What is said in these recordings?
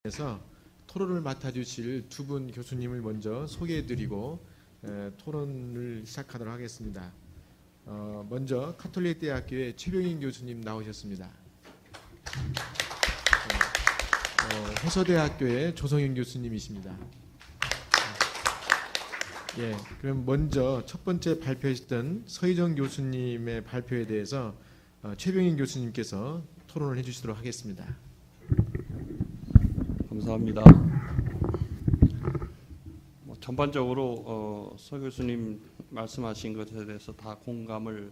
그래서 토론을 맡아주실 두 분 교수님을 먼저 소개해드리고 토론을 시작하도록 하겠습니다. 먼저 카톨릭 대학교의 최병인 교수님 나오셨습니다. 호서대학교의 조성윤 교수님이십니다. 예, 그럼 먼저 첫 번째 발표하셨던 서희정 교수님의 발표에 대해서 최병인 교수님께서 토론을 해주시도록 하겠습니다. 감사합니다. 전반적으로 서 교수님 말씀하신 것에 대해서 다 공감을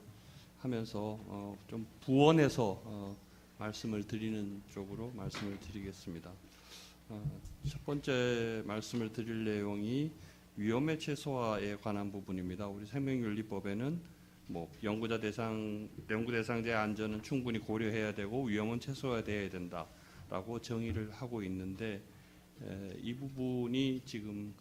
하면서 좀 부원해서 말씀을 드리는 쪽으로 말씀을 드리겠습니다. 첫 번째 말씀을 드릴 내용이 위험의 최소화에 관한 부분입니다. 우리 생명윤리법에는 연구 대상자의 안전은 충분히 고려해야 되고 위험은 최소화되어야 된다라고 정의를 하고 있는데 이 부분이 지금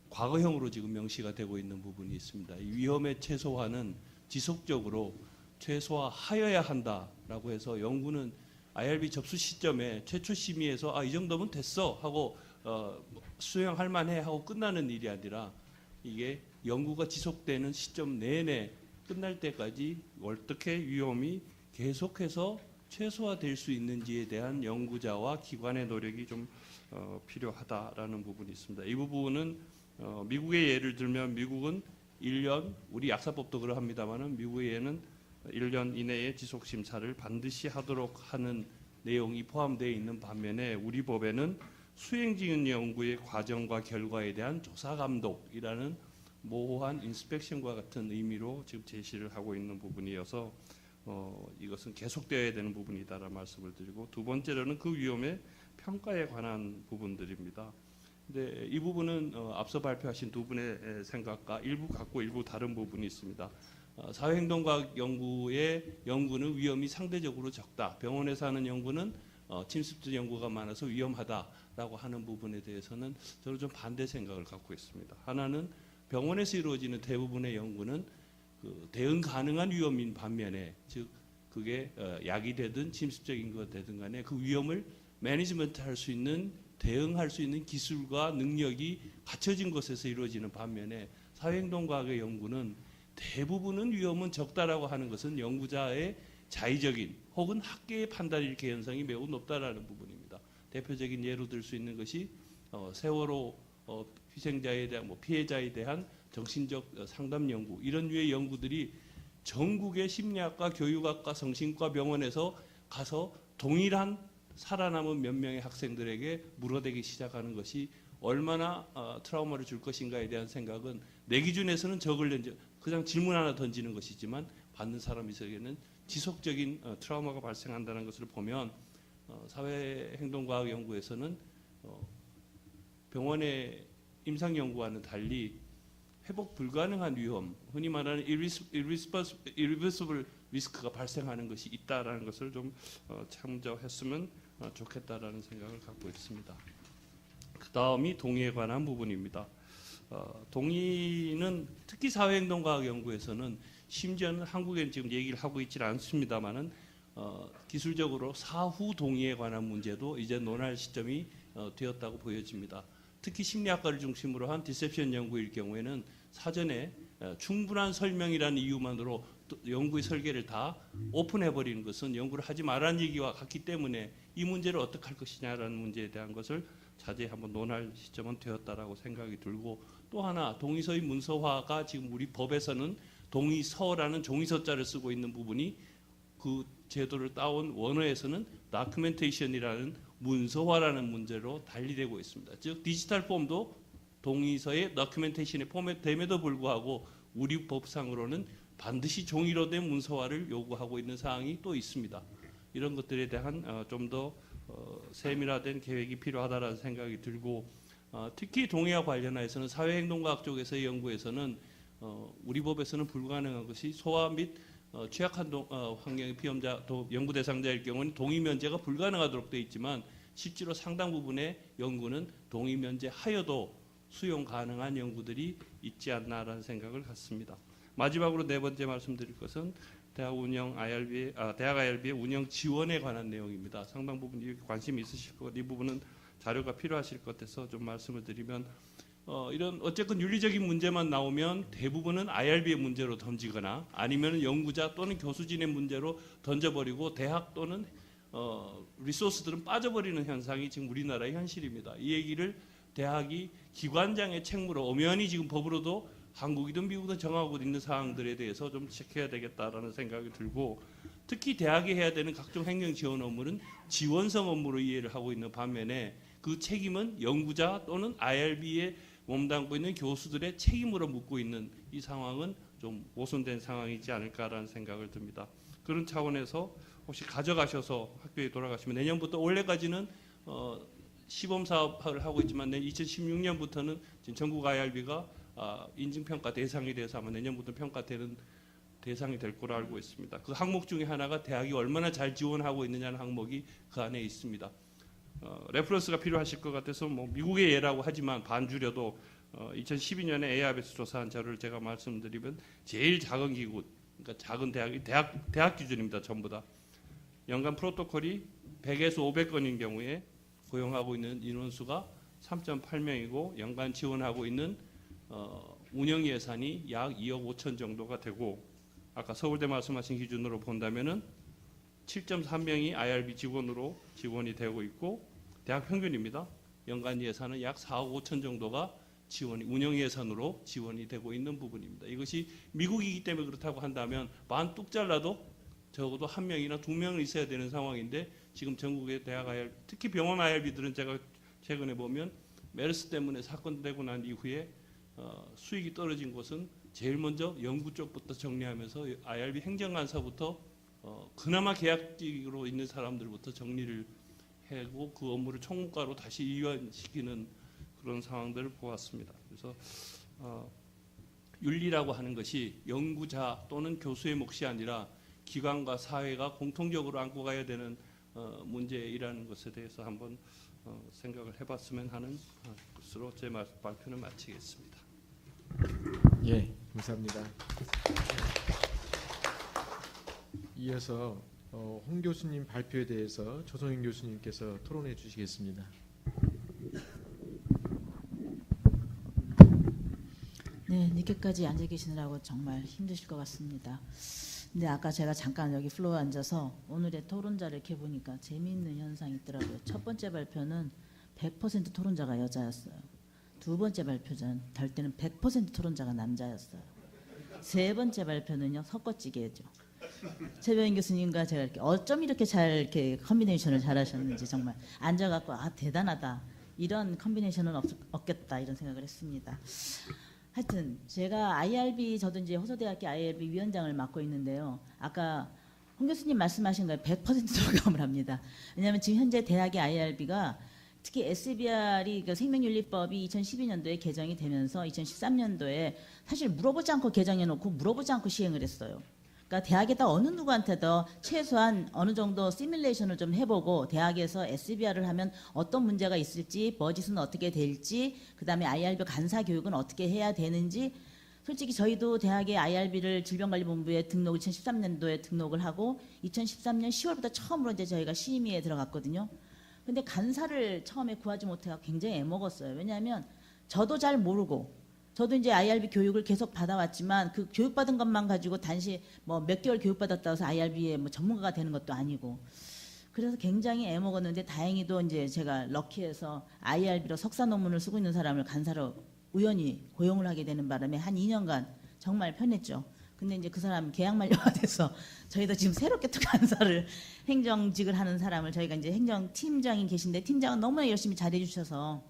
과거형으로 지금 명시가 되고 있는 부분이 있습니다. 이 위험의 최소화는 지속적으로 최소화하여야 한다라고 해서 연구는 IRB 접수 시점에 최초 심의에서 이 정도면 됐어 하고 수행할 만해 하고 끝나는 일이 아니라 이게 연구가 지속되는 시점 내내 끝날 때까지 어떻게 위험이 계속해서 최소화될 수 있는지에 대한 연구자와 기관의 노력이 좀 필요하다라는 부분이 있습니다. 이 부분은 미국의 예를 들면 미국은 1년, 우리 약사법도 그러합니다만은 미국의 예는 1년 이내에 지속 심사를 반드시 하도록 하는 내용이 포함되어 있는 반면에 우리 법에는 수행지은 연구의 과정과 결과에 대한 조사 감독이라는 모호한 인스펙션과 같은 의미로 지금 제시를 하고 있는 부분이어서 이것은 계속되어야 되는 부분이다라는 말씀을 드리고, 두 번째로는 그 위험의 평가에 관한 부분들입니다. 근데 이 부분은 앞서 발표하신 두 분의 생각과 일부 같고 일부 다른 부분이 있습니다. 사회행동과학 연구는 위험이 상대적으로 적다. 병원에서 하는 연구는 침습적 연구가 많아서 위험하다라고 하는 부분에 대해서는 저는 좀 반대 생각을 갖고 있습니다. 하나는 병원에서 이루어지는 대부분의 연구는 대응 가능한 위험인 반면에, 즉 그게 약이 되든 침습적인 것 되든 간에 그 위험을 매니지먼트 할 수 있는, 대응할 수 있는 기술과 능력이 갖춰진 것에서 이루어지는 반면에 사회행동과학의 연구는 대부분은 위험은 적다라고 하는 것은 연구자의 자의적인 혹은 학계의 판단일 개연성이 매우 높다라는 부분입니다. 대표적인 예로 들 수 있는 것이 세월호 희생자에 대한 피해자에 대한 정신적 상담 연구, 이런 류의 연구들이 전국의 심리학과 교육학과 성심과 병원에서 가서 동일한 살아남은 몇 명의 학생들에게 물어대기 시작하는 것이 얼마나 트라우마를 줄 것인가에 대한 생각은 내 기준에서는 그냥 질문 하나 던지는 것이지만 받는 사람에게는 지속적인 트라우마가 발생한다는 것을 보면 사회행동과학 연구에서는 병원의 임상연구와는 달리 회복 불가능한 위험, 흔히 말하는 irreversible 리스크가 발생하는 것이 있다라는 것을 좀 참조했으면 좋겠다라는 생각을 갖고 있습니다. 그 다음이 동의에 관한 부분입니다. 동의는 특히 사회행동과학 연구에서는, 심지어는 한국에는 지금 얘기를 하고 있지는 않습니다만은 기술적으로 사후 동의에 관한 문제도 이제 논할 시점이 되었다고 보여집니다. 특히 심리학과를 중심으로 한 디셉션 연구일 경우에는 사전에 충분한 설명이라는 이유만으로 연구의 설계를 다 오픈해버리는 것은 연구를 하지 말라는 얘기와 같기 때문에 이 문제를 어떻게 할 것이냐라는 문제에 대한 것을 자세히 한번 논할 시점은 되었다라고 생각이 들고, 또 하나 동의서의 문서화가 지금 우리 법에서는 동의서라는 종이서자를 쓰고 있는 부분이 그 제도를 따온 원어에서는 다큐멘테이션이라는 문서화라는 문제로 달리되고 있습니다. 즉 디지털 폼도 동의서의 다큐멘테이션에 포맷됨에도 불구하고 우리 법상으로는 반드시 종이로 된 문서화를 요구하고 있는 사항이 또 있습니다. 이런 것들에 대한 좀 더 세밀화된 계획이 필요하다는 생각이 들고, 특히 동의와 관련해서는 사회행동과학 쪽에서의 연구에서는 우리 법에서는 불가능한 것이 소아 및 취약한 환경의 피험자 연구 대상자일 경우는 동의 면제가 불가능하도록 되어 있지만 실제로 상당 부분의 연구는 동의 면제하여도 수용 가능한 연구들이 있지 않나라는 생각을 갖습니다. 마지막으로 네 번째 말씀드릴 것은 대학 IRB의 운영 지원에 관한 내용입니다. 상당 부분 관심이 있으실 것 같아요. 이 부분은 자료가 필요하실 것 같아서 좀 말씀을 드리면 이런 어쨌건 윤리적인 문제만 나오면 대부분은 IRB의 문제로 던지거나 아니면 연구자 또는 교수진의 문제로 던져버리고 대학 또는 리소스들은 빠져버리는 현상이 지금 우리나라의 현실입니다. 이 얘기를 대학이 기관장의 책무로 엄연히 지금 법으로도 한국이든 미국이든 정하고 있는 사항들에 대해서 좀 체크해야 되겠다라는 생각이 들고, 특히 대학이 해야 되는 각종 행정 지원 업무는 지원성 업무로 이해를 하고 있는 반면에 그 책임은 연구자 또는 IRB에 몸담고 있는 교수들의 책임으로 묻고 있는 이 상황은 좀 모순된 상황이지 않을까라는 생각을 듭니다. 그런 차원에서 혹시 가져가셔서 학교에 돌아가시면 내년부터 올해까지는 시범 사업을 하고 있지만 2016년부터는 지금 전국 IRB가 인증평가 대상이 돼서 아마 내년부터 평가되는 대상이 될 거로 알고 있습니다. 그 항목 중에 하나가 대학이 얼마나 잘 지원하고 있느냐는 항목이 그 안에 있습니다. 레퍼런스가 필요하실 것 같아서 뭐 미국의 예라고 하지만 반주려도 2012년에 에이아베스 조사한 자료를 제가 말씀드리면 제일 작은 기구, 그러니까 작은 대학이 대학 기준입니다. 전부 다. 연간 프로토콜이 100에서 500건인 경우에 고용하고 있는 인원수가 3.8명이고 연간 지원하고 있는 운영 예산이 약 2억 5천 정도가 되고, 아까 서울대 말씀하신 기준으로 본다면은 7.3명이 IRB 직원으로 지원이 되고 있고, 대학 평균입니다. 연간 예산은 약 4억 5천 정도가 운영 예산으로 지원이 되고 있는 부분입니다. 이것이 미국이기 때문에 그렇다고 한다면 반 뚝 잘라도 적어도 1명이나 2명은 있어야 되는 상황인데, 지금 전국의 대학 IRB, 특히 병원 IRB들은 제가 최근에 보면 메르스 때문에 사건 되고 난 이후에 수익이 떨어진 곳은 제일 먼저 연구 쪽부터 정리하면서 IRB 행정간사부터 그나마 계약직으로 있는 사람들부터 정리를 하고 그 업무를 총무과로 다시 이완시키는 그런 상황들을 보았습니다. 그래서 윤리라고 하는 것이 연구자 또는 교수의 몫이 아니라 기관과 사회가 공통적으로 안고 가야 되는 문제이라는 것에 대해서 한번 생각을 해봤으면 하는 것으로 제 발표는 마치겠습니다. 예, 감사합니다. 이어서 홍 교수님 발표에 대해서 조성인 교수님께서 토론해 주시겠습니다. 네, 늦게까지 앉아 계시느라고 정말 힘드실 것 같습니다. 근데 아까 제가 잠깐 여기 플로어에 앉아서 오늘의 토론자를 이렇게 보니까 재미있는 현상이 있더라고요. 첫 번째 발표는 100% 토론자가 여자였어요. 두 번째 발표전 될 때는 100% 토론자가 남자였어요. 세 번째 발표는요, 섞어찌개죠. 최병인 교수님과 제가 이렇게 어쩜 이렇게 잘 이렇게 컨비네이션을 잘하셨는지 정말 앉아갖고 대단하다, 이런 컨비네이션은 없겠다 이런 생각을 했습니다. 하여튼 제가 IRB, 저도 이제 호서대학교 IRB 위원장을 맡고 있는데요. 아까 홍 교수님 말씀하신 거에 100% 동감을 합니다. 왜냐하면 지금 현재 대학의 IRB가 특히 SBR이 그 생명윤리법이 2012년도에 개정이 되면서 2013년도에 사실 물어보지 않고 개정해놓고 물어보지 않고 시행을 했어요. 그러니까 대학에다 어느 누구한테도 최소한 어느 정도 시뮬레이션을 좀 해보고 대학에서 SBR을 하면 어떤 문제가 있을지, 버짓은 어떻게 될지, 그 다음에 IRB 간사 교육은 어떻게 해야 되는지. 솔직히 저희도 대학의 IRB를 질병관리본부에 2013년도에 등록을 하고 2013년 10월부터 처음으로 이제 저희가 심의에 들어갔거든요. 근데 간사를 처음에 구하지 못해서 굉장히 애먹었어요. 왜냐하면 저도 잘 모르고, 저도 이제 IRB 교육을 계속 받아왔지만 그 교육받은 것만 가지고 단시 뭐 몇 개월 교육받았다고 해서 IRB의 뭐 전문가가 되는 것도 아니고, 그래서 굉장히 애먹었는데 다행히도 이제 제가 럭키해서 IRB로 석사 논문을 쓰고 있는 사람을 간사로 우연히 고용을 하게 되는 바람에 한 2년간 정말 편했죠. 근데 이제 그 사람 계약 만료가 돼서 저희도 지금 새롭게 또 간사를 행정직을 하는 사람을, 저희가 이제 행정팀장이 계신데 팀장은 너무나 열심히 잘해주셔서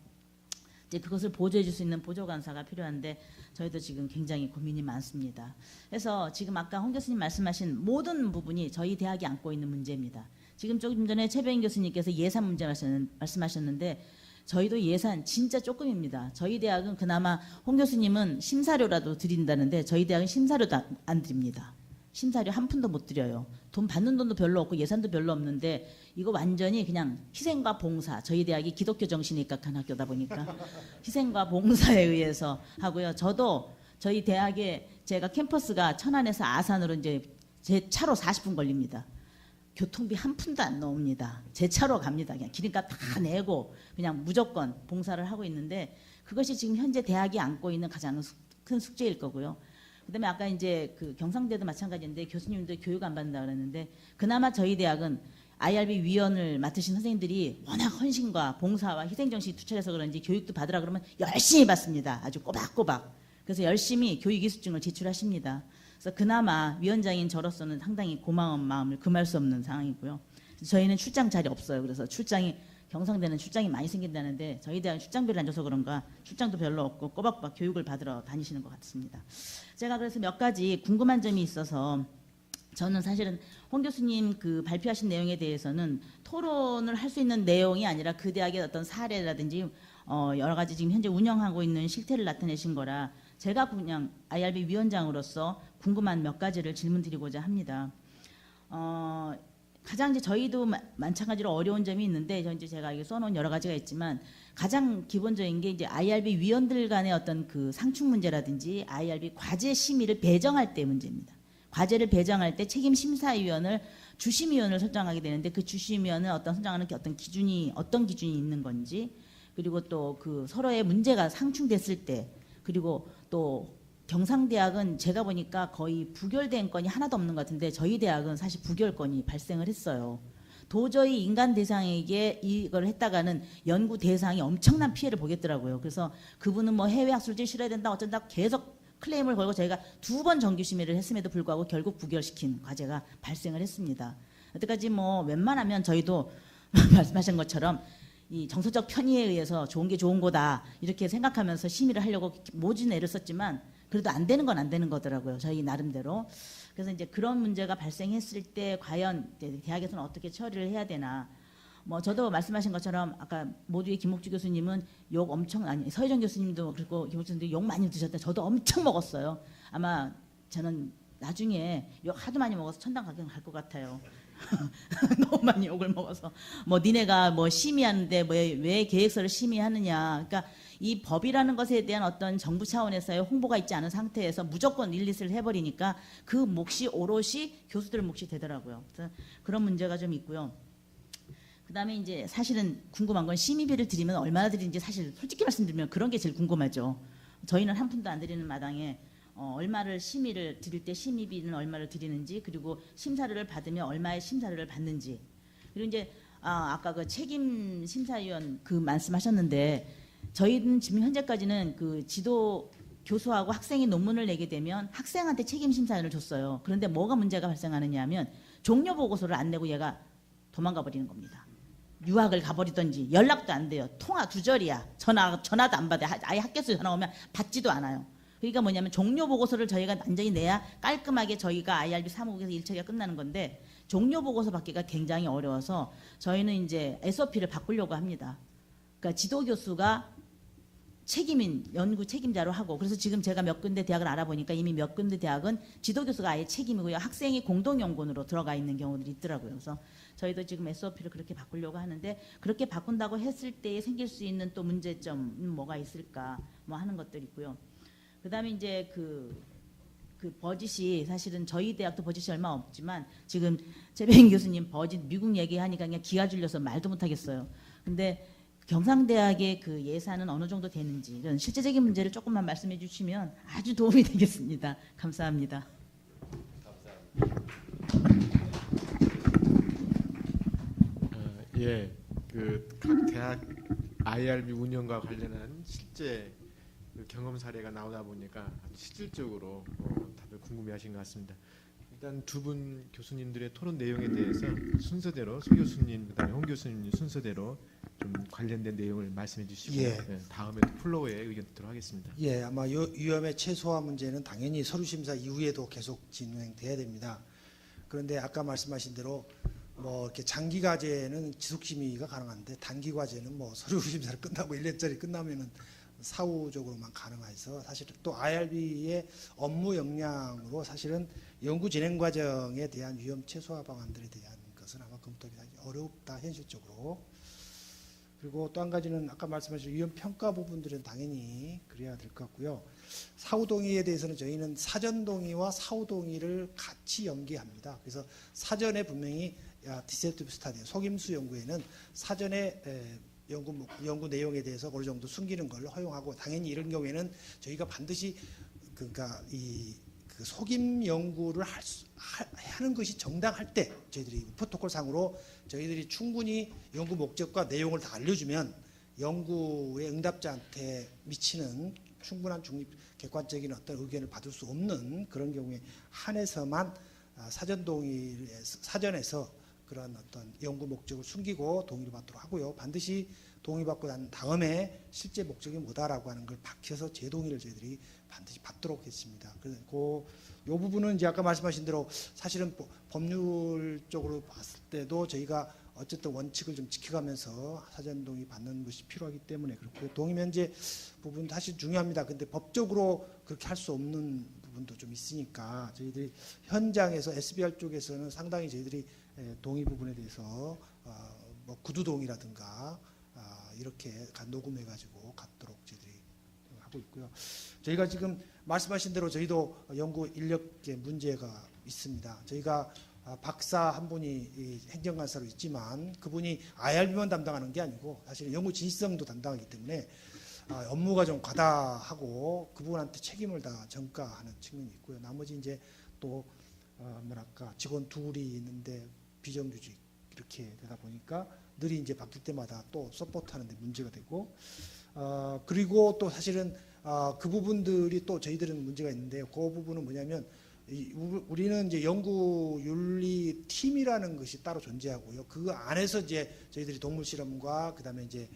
이제 그것을 보조해 줄 수 있는 보조간사가 필요한데 저희도 지금 굉장히 고민이 많습니다. 그래서 지금 아까 홍 교수님 말씀하신 모든 부분이 저희 대학이 안고 있는 문제입니다. 지금 조금 전에 최병인 교수님께서 예산 문제 말씀하셨는데 저희도 예산 진짜 조금입니다. 저희 대학은 그나마 홍 교수님은 심사료라도 드린다는데 저희 대학은 심사료도 안 드립니다. 심사료 한 푼도 못 드려요. 돈 받는 돈도 별로 없고 예산도 별로 없는데 이거 완전히 그냥 희생과 봉사, 저희 대학이 기독교 정신이 입각한 학교다 보니까 희생과 봉사에 의해서 하고요. 저도 저희 대학에 제가 캠퍼스가 천안에서 아산으로 이제 제 차로 40분 걸립니다. 교통비 한 푼도 안 나옵니다. 제 차로 갑니다. 그냥 기름값 다 내고 그냥 무조건 봉사를 하고 있는데 그것이 지금 현재 대학이 안고 있는 가장 큰 숙제일 거고요. 그다음에 아까 이제 그 경상대도 마찬가지인데 교수님들 교육 안 받는다 그랬는데 그나마 저희 대학은 IRB 위원을 맡으신 선생님들이 워낙 헌신과 봉사와 희생정신이 투철해서 그런지 교육도 받으라 그러면 열심히 받습니다. 아주 꼬박꼬박. 그래서 열심히 교육이수증을 제출하십니다. 그래서 그나마 위원장인 저로서는 상당히 고마운 마음을 금할 수 없는 상황이고요. 저희는 출장 자리 없어요. 그래서 경상대는 출장이 많이 생긴다는데 저희 대학은 출장비를 안 줘서 그런가 출장도 별로 없고 꼬박꼬박 교육을 받으러 다니시는 것 같습니다. 제가 그래서 몇 가지 궁금한 점이 있어서 저는 사실은 홍 교수님 그 발표하신 내용에 대해서는 토론을 할 수 있는 내용이 아니라 그 대학의 어떤 사례라든지 여러 가지 지금 현재 운영하고 있는 실태를 나타내신 거라 제가 그냥 IRB 위원장으로서 궁금한 몇 가지를 질문드리고자 합니다. 가장 이제 저희도 마찬가지로 어려운 점이 있는데 이제 제가 이게 써놓은 여러 가지가 있지만 가장 기본적인 게 이제 IRB 위원들 간의 어떤 그 상충 문제라든지 IRB 과제 심의를 배정할 때 문제입니다. 과제를 배정할 때 책임 심사위원을 주심위원을 설정하게 되는데 그 주심위원은 설정하는 게 어떤 기준이 있는 건지 그리고 또 그 서로의 문제가 상충됐을 때 그리고 또 경상대학은 제가 보니까 거의 부결된 건이 하나도 없는 것 같은데 저희 대학은 사실 부결건이 발생을 했어요. 도저히 인간 대상에게 이걸 했다가는 연구 대상이 엄청난 피해를 보겠더라고요. 그래서 그분은 뭐 해외 학술지 실어야 된다 어쩐다 계속 클레임을 걸고 저희가 2번 정규심의를 했음에도 불구하고 결국 부결시킨 과제가 발생을 했습니다. 여태까지 뭐 웬만하면 저희도 말씀하신 것처럼 이 정서적 편의에 의해서 좋은 게 좋은 거다 이렇게 생각하면서 심의를 하려고 모진 애를 썼지만 그래도 안 되는 건 안 되는 거더라고요. 저희 나름대로. 그래서 이제 그런 문제가 발생했을 때 과연 대학에서는 어떻게 처리를 해야 되나. 뭐 저도 말씀하신 것처럼 아까 모두의 김옥주 교수님은 욕 엄청 서희정 교수님도 그리고 김옥주 교수님도 욕 많이 드셨다. 저도 엄청 먹었어요. 아마 저는 나중에 욕 하도 많이 먹어서 천당 갈 것 같아요. 너무 많이 욕을 먹어서 뭐 니네가 뭐 심의하는데 왜 계획서를 심의하느냐. 그러니까 이 법이라는 것에 대한 어떤 정부 차원에서의 홍보가 있지 않은 상태에서 무조건 릴리스를 해버리니까 그 몫이 오롯이 교수들 몫이 되더라고요. 그래서 그런 문제가 좀 있고요. 그다음에 이제 사실은 궁금한 건 심의비를 드리면 얼마나 드리는지 사실 솔직히 말씀드리면 그런 게 제일 궁금하죠. 저희는 한 푼도 안 드리는 마당에 얼마를 심의를 드릴 때 심의비는 얼마를 드리는지 그리고 심사를 받으면 얼마의 심사를 받는지 그리고 이제 아까 그 책임 심사위원 그 말씀하셨는데 저희는 지금 현재까지는 그 지도 교수하고 학생이 논문을 내게 되면 학생한테 책임 심사위원을 줬어요. 그런데 뭐가 문제가 발생하느냐 하면 종료 보고서를 안 내고 얘가 도망가 버리는 겁니다. 유학을 가버리든지 연락도 안 돼요. 통화 두절이야. 전화도 안 받아요. 아예 학교에서 전화 오면 받지도 않아요. 그러니까 뭐냐면 종료 보고서를 저희가 완전히 내야 깔끔하게 저희가 IRB 사무국에서 일처리가 끝나는 건데 종료 보고서 받기가 굉장히 어려워서 저희는 이제 SOP를 바꾸려고 합니다. 그러니까 지도 교수가 연구 책임자로 하고 그래서 지금 제가 몇 군데 대학을 알아보니까 이미 몇 군데 대학은 지도 교수가 아예 책임이고요. 학생이 공동 연구원으로 들어가 있는 경우들이 있더라고요. 그래서 저희도 지금 SOP를 그렇게 바꾸려고 하는데 그렇게 바꾼다고 했을 때 생길 수 있는 또 문제점은 뭐가 있을까 뭐 하는 것들이 있고요. 그다음에 이제 그 버짓이 사실은 저희 대학도 버짓이 얼마 없지만 지금 최병인 교수님 버짓 미국 얘기하니까 그냥 기가 줄려서 말도 못하겠어요. 근데 경상대학의 그 예산은 어느 정도 되는지 이런 실제적인 문제를 조금만 말씀해 주시면 아주 도움이 되겠습니다. 감사합니다. 예, 그 각 대학 IRB 운영과 관련한 실제 그 경험 사례가 나오다 보니까 아주 실질적으로 다들 궁금해하신 것 같습니다. 일단 두 분 교수님들의 토론 내용에 대해서 순서대로 소 교수님 그다음에 홍 교수님 순서대로 좀 관련된 내용을 말씀해 주시고 예. 다음에 플로어에 의견 듣도록 하겠습니다. 예, 아마 위험의 최소화 문제는 당연히 서류 심사 이후에도 계속 진행돼야 됩니다. 그런데 아까 말씀하신 대로 뭐 이렇게 장기 과제는 지속 심의가 가능한데 단기 과제는 뭐 서류 심사를 끝나고 1년짜리 끝나면은 사후적으로만 가능해서 사실 또 IRB의 업무 역량으로 사실은 연구 진행 과정에 대한 위험 최소화 방안들에 대한 것은 아마 검토하기 어렵다 현실적으로. 그리고 또 한 가지는 아까 말씀하신 위험 평가 부분들은 당연히 그래야 될 것 같고요. 사후 동의에 대해서는 저희는 사전 동의와 사후 동의를 같이 연계합니다. 그래서 사전에 분명히 디셉티브 스타디, 속임수 연구에는 사전에 연구 내용에 대해서 어느 정도 숨기는 걸 허용하고, 당연히 이런 경우에는 저희가 반드시 그러니까 그 속임 연구를 하는 것이 정당할 때 저희들이 프로토콜 상으로 저희들이 충분히 연구 목적과 내용을 다 알려주면 연구의 응답자한테 미치는 충분한 중립 객관적인 어떤 의견을 받을 수 없는 그런 경우에 한해서만 사전 동의 사전에서 그런 어떤 연구 목적을 숨기고 동의를 받도록 하고요. 반드시 동의받고 난 다음에 실제 목적이 뭐다라고 하는 걸 밝혀서 재동의를 저희들이 반드시 받도록 했습니다. 그리고 이 부분은 이제 아까 말씀하신 대로 사실은 법률적으로 봤을 때도 저희가 어쨌든 원칙을 좀 지켜가면서 사전 동의 받는 것이 필요하기 때문에 그렇고요. 동의 면제 부분 사실 중요합니다. 근데 법적으로 그렇게 할 수 없는 부분도 좀 있으니까 저희들이 현장에서 SBR 쪽에서는 상당히 저희들이 동의 부분에 대해서 뭐 구두 동의라든가 이렇게 녹음해가지고 갖도록 저희들이 하고 있고요. 저희가 지금 말씀하신 대로 저희도 연구 인력의 문제가 있습니다. 저희가 박사 한 분이 행정간사로 있지만 그분이 IRB만 담당하는 게 아니고 사실은 연구 진실성도 담당하기 때문에 업무가 좀 과다하고 그분한테 책임을 다 전가하는 측면이 있고요. 나머지 이제 또 뭐랄까 직원 둘이 있는데 비정규직 이렇게 되다 보니까 늘이 이제 바뀔 때마다 또 서포트하는데 문제가 되고 그리고 또 사실은 그 부분들이 또 저희들은 문제가 있는데요. 그 부분은 뭐냐면 우리는 이제 연구윤리 팀이라는 것이 따로 존재하고요. 그 안에서 이제 저희들이 동물 실험과 그다음에 이제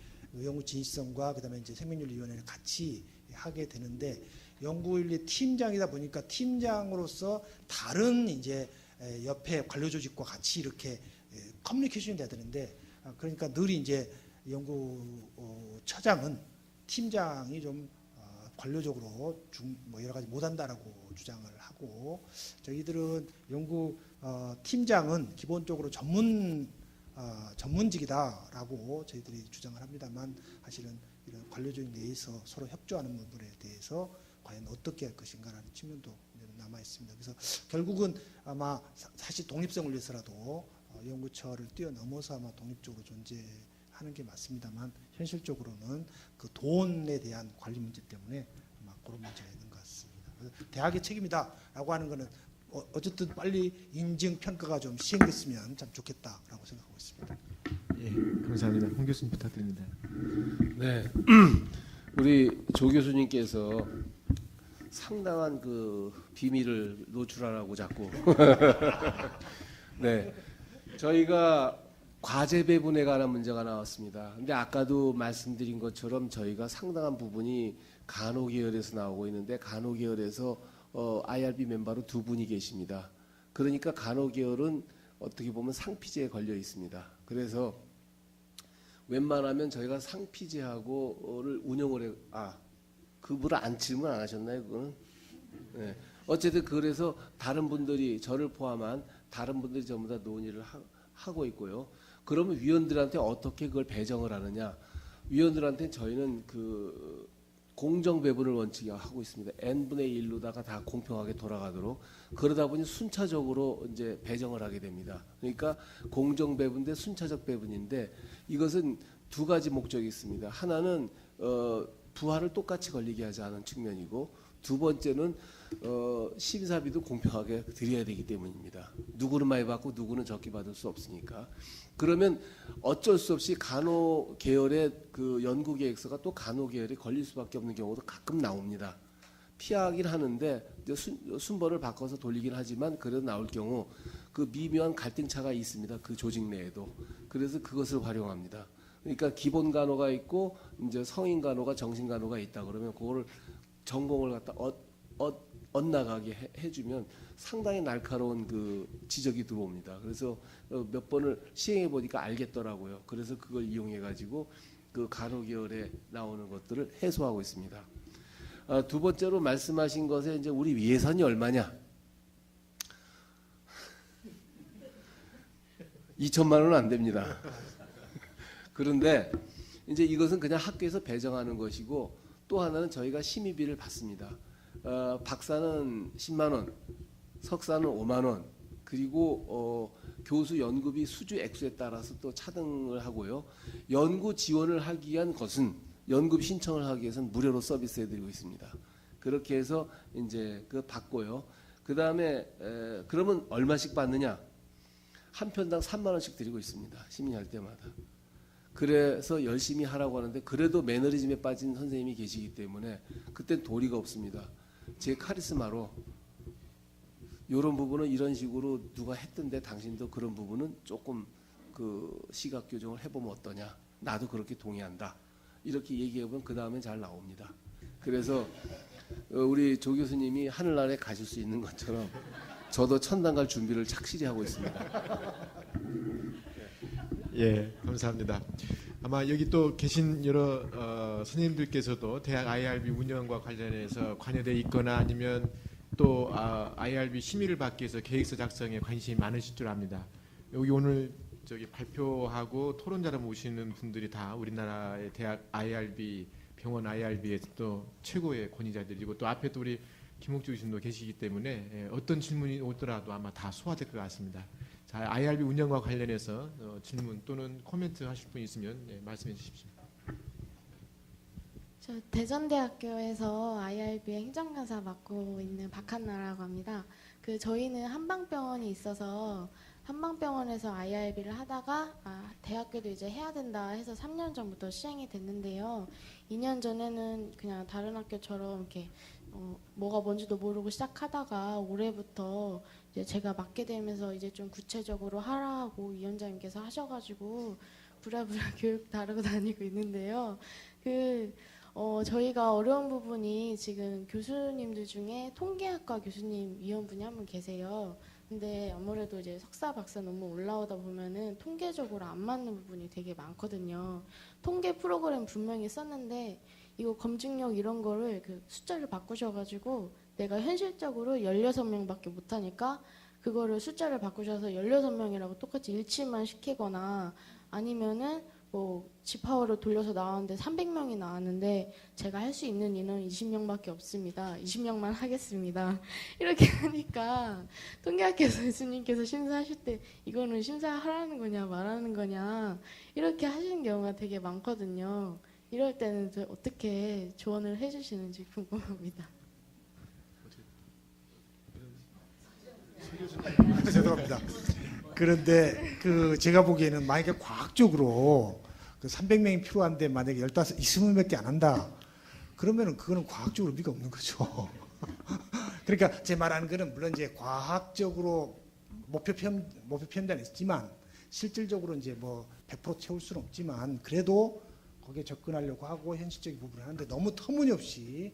연구 진실성과 그다음에 이제 생명윤리위원회를 같이 하게 되는데 연구윤리 팀장이다 보니까 팀장으로서 다른 이제 옆에 관료 조직과 같이 이렇게 커뮤니케이션이 돼야 되는데 그러니까 늘 이제 연구처장은 팀장이 좀 관료적으로 뭐 여러 가지 못한다라고 주장을 하고 저희들은 연구 팀장은 기본적으로 전문직이다라고 저희들이 주장을 합니다만 사실은 이런 관료적인 내에서 서로 협조하는 부분에 대해서 과연 어떻게 할 것인가라는 측면도 남아 있습니다. 그래서 결국은 아마 사실 독립성을 위해서라도 연구처를 뛰어넘어서 아마 독립적으로 존재하는 게 맞습니다만 현실적으로는 그 돈에 대한 관리 문제 때문에 아마 그런 문제가 있는 것 같습니다. 그래서 대학의 책임이다라고 하는 거는 어쨌든 빨리 인증 평가가 좀 시행됐으면 참 좋겠다라고 생각하고 있습니다. 예, 감사합니다. 홍 교수님 부탁드립니다. 네, 우리 조 교수님께서 상당한 그 비밀을 노출하라고 자꾸. 네, 저희가 과제 배분에 관한 문제가 나왔습니다. 근데 아까도 말씀드린 것처럼 저희가 상당한 부분이 간호 계열에서 나오고 있는데 간호 계열에서 IRB 멤버로 2분이 계십니다. 그러니까 간호 계열은 어떻게 보면 상피제에 걸려 있습니다. 그래서 웬만하면 저희가 상피제하고를 운영을 그분을 안 질문 안 하셨나요? 그거는? 네. 어쨌든 그래서 다른 분들이 저를 포함한 다른 분들이 전부 다 논의를 하고 있고요. 그러면 위원들한테 어떻게 그걸 배정을 하느냐? 위원들한테 저희는 그 공정 배분을 원칙에 하고 있습니다. n분의 1로다가 다 공평하게 돌아가도록 그러다 보니 순차적으로 이제 배정을 하게 됩니다. 그러니까 공정 배분 대 순차적 배분인데 이것은 두 가지 목적이 있습니다. 하나는 부하를 똑같이 걸리게 하지 않은 측면이고 두 번째는 심사비도 공평하게 드려야 되기 때문입니다. 누구는 많이 받고 누구는 적게 받을 수 없으니까. 그러면 어쩔 수 없이 간호 계열의 그 연구 계획서가 또 간호 계열에 걸릴 수밖에 없는 경우도 가끔 나옵니다. 피하긴 하는데 순번을 바꿔서 돌리긴 하지만 그래도 나올 경우 그 미묘한 갈등차가 있습니다. 그 조직 내에도. 그래서 그것을 활용합니다. 그러니까 기본 간호가 있고 이제 성인 간호가 정신 간호가 있다 그러면 그거를 전공을 갖다 엇나가게 해주면 상당히 날카로운 그 지적이 들어옵니다. 그래서 몇 번을 시행해 보니까 알겠더라고요. 그래서 그걸 이용해 가지고 그 간호 계열에 나오는 것들을 해소하고 있습니다. 두 번째로 말씀하신 것에 이제 우리 예산이 얼마냐? 2천만 원은 안 됩니다. 그런데 이제 이것은 그냥 학교에서 배정하는 것이고 또 하나는 저희가 심의비를 받습니다. 박사는 10만 원, 석사는 5만 원, 그리고 교수 연구비 수주 액수에 따라서 또 차등을 하고요. 연구 지원을 하기 위한 것은 연구비 신청을 하기 위해서는 무료로 서비스해드리고 있습니다. 그렇게 해서 이제 그 받고요. 그 다음에 그러면 얼마씩 받느냐? 한 편당 3만 원씩 드리고 있습니다. 심의할 때마다. 그래서 열심히 하라고 하는데 그래도 매너리즘에 빠진 선생님이 계시기 때문에 그땐 도리가 없습니다. 제 카리스마로 이런 부분은 이런 식으로 누가 했던데 당신도 그런 부분은 조금 그 시각 교정을 해보면 어떠냐. 나도 그렇게 동의한다. 이렇게 얘기해보면 그 다음엔 잘 나옵니다. 그래서 우리 조 교수님이 하늘나라에 가실 수 있는 것처럼 저도 천당 갈 준비를 착실히 하고 있습니다. 예, 감사합니다. 아마 여기 또 계신 여러 선생님들께서도 대학 IRB 운영과 관련해서 관여돼 있거나 아니면 또 IRB 심의를 받기 위해서 계획서 작성에 관심이 많으실 줄 압니다. 여기 오늘 저기 발표하고 토론자로 모시는 분들이 다 우리나라의 대학 IRB, 병원 IRB의 또 최고의 권위자들이고 또 앞에 또 우리 김옥주 교수님도 계시기 때문에 어떤 질문이 오더라도 아마 다 소화될 것 같습니다. 자, IRB 운영과 관련해서 질문 또는 코멘트 하실 분 있으면 말씀해 주십시오. 저 대전대학교에서 IRB 행정강사 맡고 있는 박한나라고 합니다. 저희는 한방병원이 있어서 한방병원에서 IRB를 하다가 대학교도 이제 해야 된다 해서 3년 전부터 시행이 됐는데요. 2년 전에는 그냥 다른 학교처럼 이렇게 뭐가 뭔지도 모르고 시작하다가 올해부터 이제 제가 맡게 되면서 이제 좀 구체적으로 하라고 위원장님께서 하셔가지고 부랴부랴 교육 다루고 다니고 있는데요. 저희가 어려운 부분이 지금 교수님들 중에 통계학과 교수님 위원분이 한 분 계세요. 근데 아무래도 이제 석사 박사 논문 올라오다 보면은 통계적으로 안 맞는 부분이 되게 많거든요. 통계 프로그램 분명히 썼는데 이거 검증력 이런 거를 숫자를 바꾸셔가지고 내가 현실적으로 16명밖에 못하니까 그거를 숫자를 바꾸셔서 16명이라고 똑같이 일치만 시키거나 아니면은 뭐 지파워를 돌려서 나왔는데 300명이 나왔는데 제가 할 수 있는 인원 20명밖에 없습니다. 20명만 하겠습니다. 이렇게 하니까 통계학교 교수님께서 심사하실 때 이거는 심사하라는 거냐 말하는 거냐 이렇게 하시는 경우가 되게 많거든요. 이럴 때는 어떻게 조언을 해주시는지 궁금합니다. 죄송합니다. 그런데 제가 보기에는 만약에 과학적으로 300명이 필요한데 만약에 15, 20명밖에 안 한다. 그러면은 그거는 과학적으로 의미가 없는 거죠. 그러니까 제 말하는 거는 물론 이제 과학적으로 목표 편단이 있지만 실질적으로 이제 뭐 100% 채울 수는 없지만 그래도 거기에 접근하려고 하고 현실적인 부분을 하는데 너무 터무니없이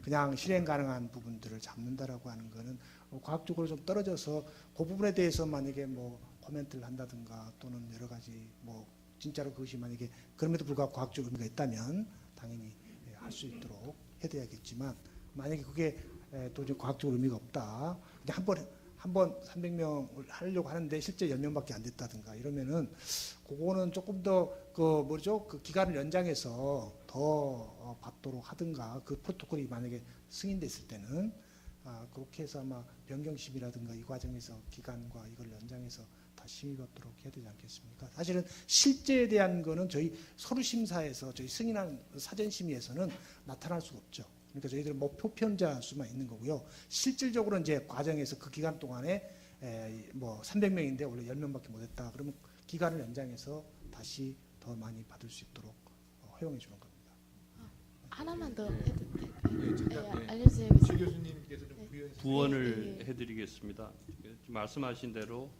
그냥 실행 가능한 부분들을 잡는다라고 하는 거는 과학적으로 좀 떨어져서 그 부분에 대해서 만약에 뭐 코멘트를 한다든가 또는 여러 가지 뭐 진짜로 그것이 만약에 그럼에도 불구하고 과학적 의미가 있다면 당연히 할 수 있도록 해야겠지만 만약에 그게 도저히 과학적으로 의미가 없다. 그냥 한번 300명을 하려고 하는데 실제 10명밖에 안 됐다든가 이러면은 그거는 조금 더 그 기간을 연장해서 더 받도록 하든가 그 프로토콜이 만약에 승인됐을 때는 그렇게 해서 아마 변경심이라든가 이 과정에서 기간과 이걸 연장해서 다 심의받도록 해야 되지 않겠습니까? 사실은 실제에 대한 거는 저희 서류 심사에서 저희 승인한 사전 심의에서는 나타날 수가 없죠. 그러니까 저희들은 목표 피험자 수만 있는 거고요. 실질적으로 이제 과정에서 그 기간 동안에 뭐 300명인데 원래 10명밖에 못했다. 그러면 기간을 연장해서 다시 더 많이 받을 수 있도록 허용해 주는 겁니다. 하나만 더 해도 될까요? 네. 알려주세요. 최 교수님께서 좀 부원을 해드리겠습니다. 말씀하신 대로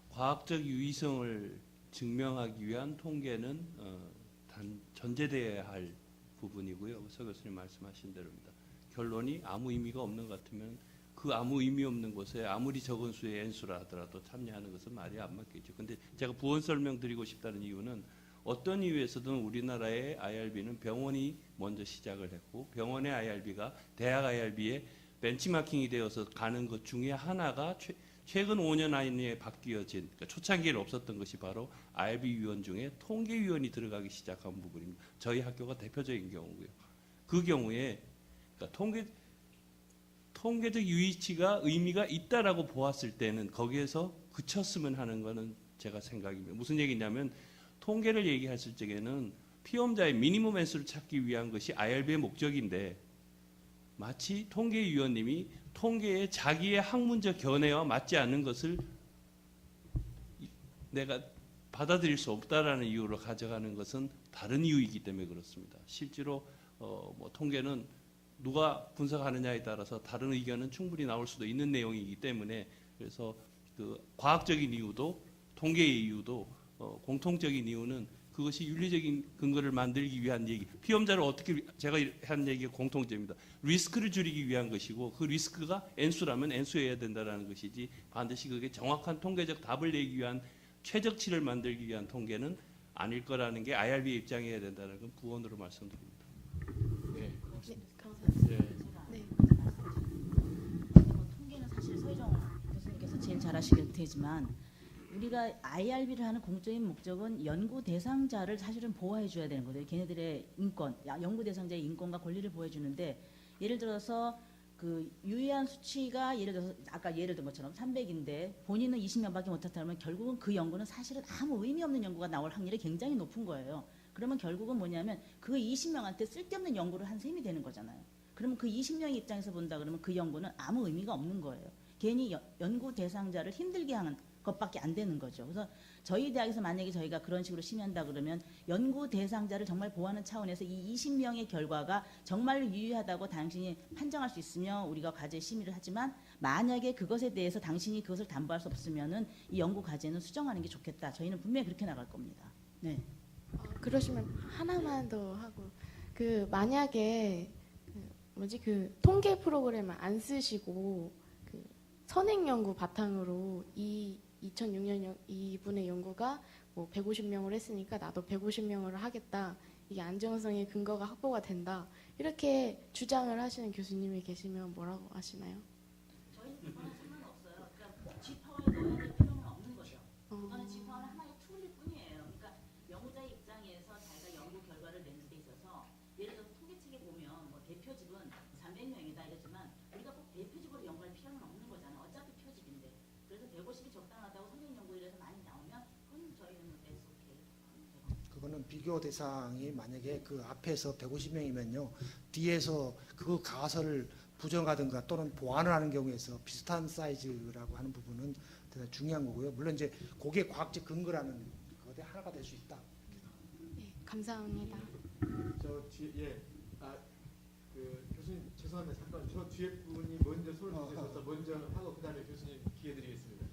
과학적 유의성을 증명하기 위한 통계는 전제되어야 할 부분이고요. 서 교수님 말씀하신 대로입니다. 결론이 아무 의미가 없는 것 같으면 그 아무 의미 없는 곳에 아무리 적은 수의 N수라 하더라도 참여하는 것은 말이 안 맞겠죠. 근데 제가 부원 설명드리고 싶다는 이유는 어떤 이유에서든 우리나라의 IRB는 병원이 먼저 시작을 했고 병원의 IRB가 대학 IRB에 벤치마킹이 되어서 가는 것 중에 하나가 최근 5년 안에 바뀌어진 그러니까 초창기에는 없었던 것이 바로 IRB 위원 중에 통계위원이 들어가기 시작한 부분입니다. 저희 학교가 대표적인 경우고요. 그 경우에 그러니까 통계적 유의치가 의미가 있다라고 보았을 때는 거기에서 그쳤으면 하는 거는 제가 생각입니다. 무슨 얘기냐면 통계를 얘기했을 적에는 피험자의 미니멈 횟수를 찾기 위한 것이 IRB의 목적인데 마치 통계위원님이 통계에 자기의 학문적 견해와 맞지 않는 것을 내가 받아들일 수 없다라는 이유로 가져가는 것은 다른 이유이기 때문에 그렇습니다. 실제로 뭐 통계는 누가 분석하느냐에 따라서 다른 의견은 충분히 나올 수도 있는 내용이기 때문에 그래서 그 과학적인 이유도 통계의 이유도 공통적인 이유는 그것이 윤리적인 근거를 만들기 위한 얘기. 피험자를 어떻게 제가 한 얘기가 공통점입니다. 리스크를 줄이기 위한 것이고 그 리스크가 N수라면 N수여야 된다는 것이지 반드시 그게 정확한 통계적 답을 내기 위한 최적치를 만들기 위한 통계는 아닐 거라는 게 IRB의 입장이어야 된다는 건 부언으로 말씀드립니다. 네. 네, 고맙습니다. 감사합니다. 네. 네. 통계는 사실 서희정 교수님께서 제일 잘하시길 테지만 우리가 IRB를 하는 공적인 목적은 연구 대상자를 사실은 보호해 줘야 되는 거예요. 걔네들의 인권, 연구 대상자의 인권과 권리를 보호해 주는데 예를 들어서 그 유의한 수치가 예를 들어서 아까 예를 든 것처럼 300인데 본인은 20명밖에 못했다면 결국은 그 연구는 사실은 아무 의미 없는 연구가 나올 확률이 굉장히 높은 거예요. 그러면 결국은 뭐냐면 그 20명한테 쓸데없는 연구를 한 셈이 되는 거잖아요. 그러면 그 20명의 입장에서 본다 그러면 그 연구는 아무 의미가 없는 거예요. 괜히 연구 대상자를 힘들게 하는 것밖에 안 되는 거죠. 그래서 저희 대학에서 만약에 저희가 그런 식으로 심의한다 그러면 연구 대상자를 정말 보호하는 차원에서 이 20명의 결과가 정말로 유의하다고 당신이 판정할 수 있으며 우리가 과제 심의를 하지만 만약에 그것에 대해서 당신이 그것을 담보할 수 없으면은 이 연구 과제는 수정하는 게 좋겠다. 저희는 분명히 그렇게 나갈 겁니다. 네. 그러시면 하나만 더 하고 그 만약에 그 통계 프로그램을 안 쓰시고 그 선행 연구 바탕으로 2006년 이분의 연구가 뭐 150명을 했으니까 나도 150명을 하겠다. 이게 안정성의 근거가 확보가 된다. 이렇게 주장을 하시는 교수님이 계시면 뭐라고 하시나요? 저희는 그거는 상관없어요. 그러니까 G파워에 넣어야 될 필요는 없는 거죠. 그거는 G파워는 하나의 툴일 뿐이에요. 그러니까 연구자의 입장에서 자기가 연구 결과를 내는 데 있어서 예를 들어서 통계책에 보면 뭐 대표집은 300명이다 이러지만 우리가 꼭 대표집으로 연구할 필요는 없는 거잖아. 어차피 표집인데. 그래서 150이 적당하다고 선생님 연구에 서 많이 나오면 그건 저희는 SOK. 그거는 비교 대상이 만약에 그 앞에서 150명이면요 뒤에서 그 가설을 부정하든가 또는 보완을 하는 경우에서 비슷한 사이즈라고 하는 부분은 대단히 중요한 거고요. 물론 이제 그게 과학적 근거라는 것의 하나가 될 수 있다. 네, 감사합니다. 저 뒤에 그 교수님 죄송한데 잠깐 저 뒤에 분이 먼저 손을 드셔서 먼저 하고 그다음에 교수님 기회 드리겠습니다.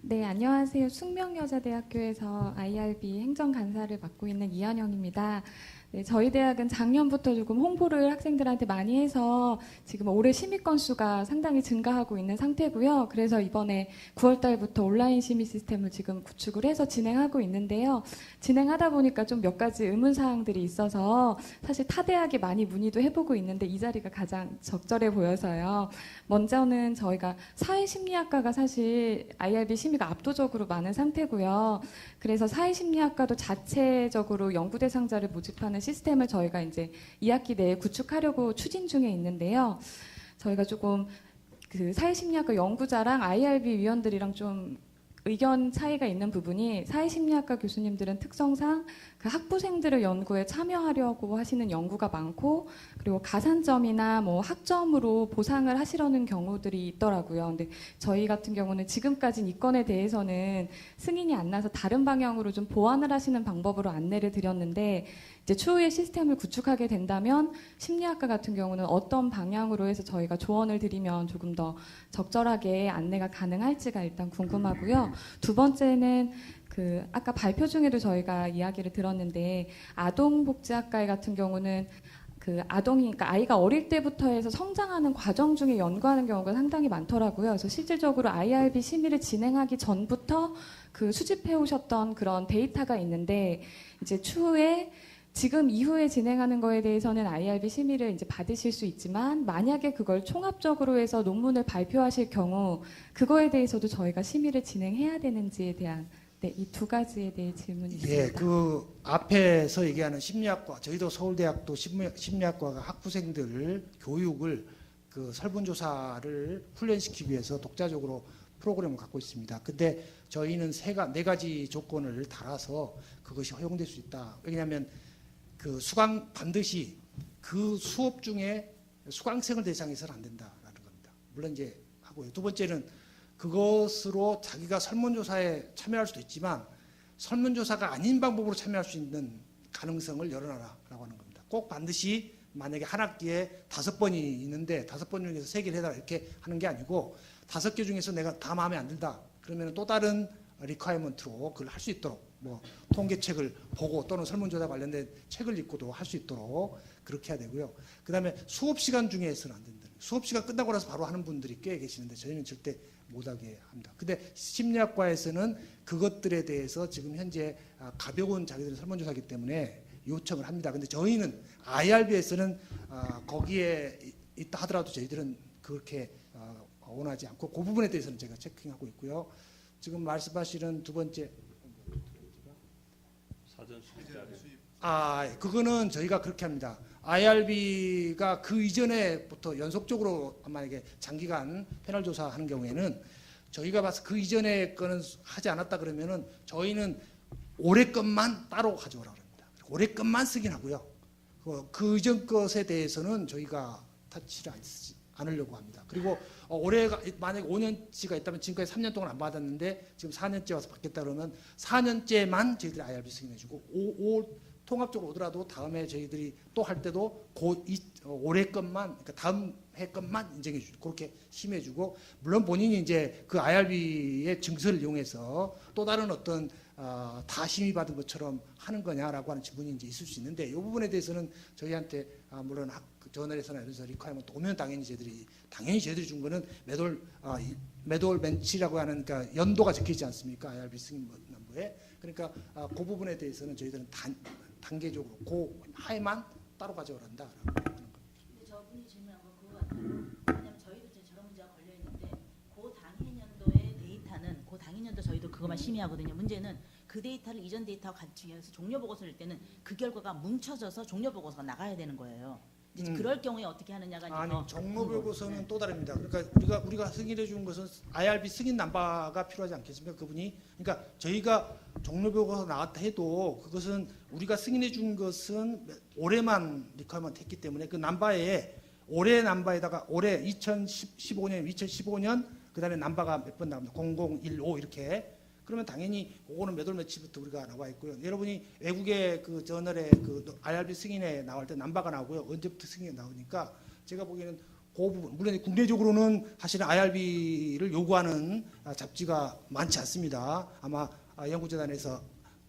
네, 안녕하세요. 숙명여자대학교에서 IRB 행정간사를 맡고 있는 이한영입니다. 네, 저희 대학은 작년부터 조금 홍보를 학생들한테 많이 해서 지금 올해 심의 건수가 상당히 증가하고 있는 상태고요. 그래서 이번에 9월 달부터 온라인 심의 시스템을 지금 구축을 해서 진행하고 있는데요. 진행하다 보니까 좀 몇 가지 의문사항들이 있어서 사실 타 대학에 많이 문의도 해보고 있는데 이 자리가 가장 적절해 보여서요. 먼저는 저희가 사회심리학과가 사실 IRB 심의가 압도적으로 많은 상태고요. 그래서 사회심리학과도 자체적으로 연구 대상자를 모집하는 시스템을 저희가 이제 2학기 내에 구축하려고 추진 중에 있는데요. 저희가 조금 그 사회심리학과 연구자랑 IRB 위원들이랑 좀 의견 차이가 있는 부분이 사회심리학과 교수님들은 특성상 그 학부생들의 연구에 참여하려고 하시는 연구가 많고 그리고 가산점이나 뭐 학점으로 보상을 하시려는 경우들이 있더라고요. 근데 저희 같은 경우는 지금까지 이 건에 대해서는 승인이 안 나서 다른 방향으로 좀 보완을 하시는 방법으로 안내를 드렸는데 이제 추후에 시스템을 구축하게 된다면 심리학과 같은 경우는 어떤 방향으로 해서 저희가 조언을 드리면 조금 더 적절하게 안내가 가능할지가 일단 궁금하고요. 두 번째는 그 아까 발표 중에도 저희가 이야기를 들었는데 아동복지학과 같은 경우는 그 아동이 그러니까 아이가 어릴 때부터 해서 성장하는 과정 중에 연구하는 경우가 상당히 많더라고요. 그래서 실질적으로 IRB 심의를 진행하기 전부터 그 수집해 오셨던 그런 데이터가 있는데 이제 추후에 지금 이후에 진행하는 거에 대해서는 IRB 심의를 이제 받으실 수 있지만 만약에 그걸 총합적으로 해서 논문을 발표하실 경우 그거에 대해서도 저희가 심의를 진행해야 되는지에 대한 네, 이 두 가지에 대해 질문이 있습니다. 예, 그 앞에서 얘기하는 심리학과, 저희도 서울대학도 심리학과가 학부생들 교육을 그 설문조사를 훈련시키기 위해서 독자적으로 프로그램을 갖고 있습니다. 근데 저희는 네 가지 조건을 달아서 그것이 허용될 수 있다. 왜냐하면 그 반드시 그 수업 중에 수강생을 대상해서는 안 된다라는 겁니다. 물론 이제 하고요. 두 번째는 그것으로 자기가 설문조사에 참여할 수도 있지만 설문조사가 아닌 방법으로 참여할 수 있는 가능성을 열어놔라라고 하는 겁니다. 꼭 반드시 만약에 한 학기에 5번이 있는데 5번 중에서 3개를 해달라 이렇게 하는 게 아니고 5개 중에서 내가 다 마음에 안 든다. 그러면 또 다른 리퀘어먼트로 그걸 할 수 있도록 뭐 통계책을 보고 또는 설문조사 관련된 책을 읽고도 할 수 있도록 그렇게 해야 되고요. 그다음에 수업 시간 중에서는 안 된다. 수업 시간 끝나고 나서 바로 하는 분들이 꽤 계시는데 저희는 절대 못하게 합니다. 근데 심리학과에서는 그것들에 대해서 지금 현재 가벼운 자기들의 설문조사이기 때문에 요청을 합니다. 근데 저희는 IRB에서는 거기에 있다 하더라도 저희들은 그렇게 원하지 않고 그 부분에 대해서는 제가 체킹하고 있고요. 지금 말씀하시는 두 번째 사전 수집 자료. 그거는 저희가 그렇게 합니다. IRB가 그 이전에부터 연속적으로 만약에 장기간 패널 조사하는 경우에는 저희가 봐서 그 이전에 거는 하지 않았다 그러면은 저희는 올해 것만 따로 가져오라고 합니다. 올해 것만 쓰긴 하고요. 그 이전 것에 대해서는 저희가 터치를 않으려고 합니다. 그리고 올해가 만약에 5년치가 있다면 지금까지 3년 동안 안 받았는데 지금 4년째 와서 받겠다 그러면 4년째만 저희들이 IRB 승인해주고 통합적으로 오더라도 다음에 저희들이 또 할 때도 올해 것만, 그러니까 다음 해 것만 인정해 주고 그렇게 심해주고 물론 본인이 이제 그 IRB의 증서를 이용해서 또 다른 어떤 다 심의받은 것처럼 하는 거냐라고 하는 질문이 이제 있을 수 있는데 이 부분에 대해서는 저희한테 물론 저널에서나 이런 리퀘어먼트 오면 당연히 저희들이 준 거는 매돌 벤치라고 하는 그러니까 연도가 적혀 있지 않습니까? IRB 승인본부에. 그러니까 그 부분에 대해서는 저희들은 단계적으로 그 하에만 따로 가져오란다라고 하는 겁니다. 근데 저분이 질문한 건 그거 같아요. 왜냐면 저희도 이제 저런 문제가 걸려 있는데 그 당해년도의 데이터는 그 당해년도 저희도 그것만 심의하거든요. 문제는 그 데이터를 이전 데이터와 같이 해서 종료 보고서를 낼 때는 그 결과가 뭉쳐져서 종료 보고서가 나가야 되는 거예요. 이제 그럴 경우에 어떻게 하느냐가 아니 종료 보고서는 또 다릅니다. 그러니까 우리가 승인해 준 것은 IRB 승인 남바가 필요하지 않겠습니까? 그분이 그러니까 저희가 종료 보고서 나왔다 해도 그것은 우리가 승인해 준 것은 올해만 리퀘어먼트 했기 때문에 그 남바에 올해 남바에다가 올해 2015년 그다음에 남바가 몇 번 나옵니다. 0015 이렇게 그러면 당연히 그거는 몇 월 며칠부터 우리가 나와 있고요. 여러분이 외국의 그 저널에 그 IRB 승인에 나올 때 남바가 나오고요. 언제부터 승인이 나오니까 제가 보기에는 그 부분 물론 국내적으로는 사실은 IRB를 요구하는 잡지가 많지 않습니다. 아마 연구재단에서